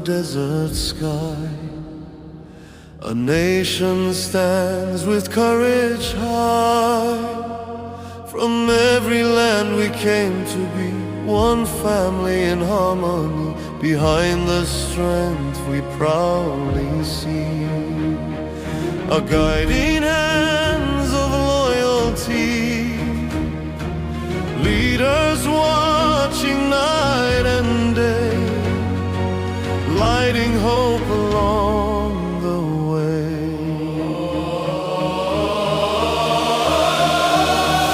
desert sky. A nation stands with courage high. From every land we came to be, one family in harmony. Behind the strength we proudly see a guiding hands of loyalty, leaders watching night and day, lighting hope along the way.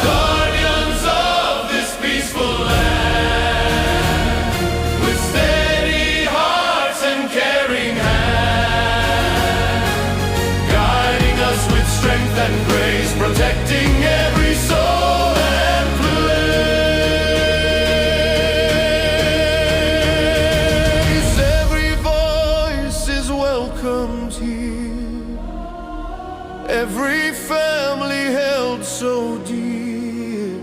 Guardians of this peaceful land, with steady hearts and caring hands, guiding us with strength and grace, protecting every soul and place. Every voice is welcomed here, every family held so dear.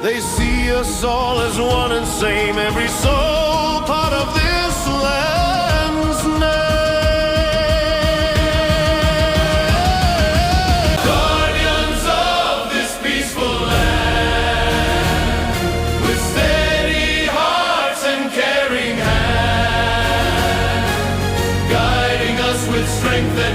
They see us all as one and same, every soul part of this land's name. Guardians of this peaceful land, with steady hearts and caring hands, guiding us with strength and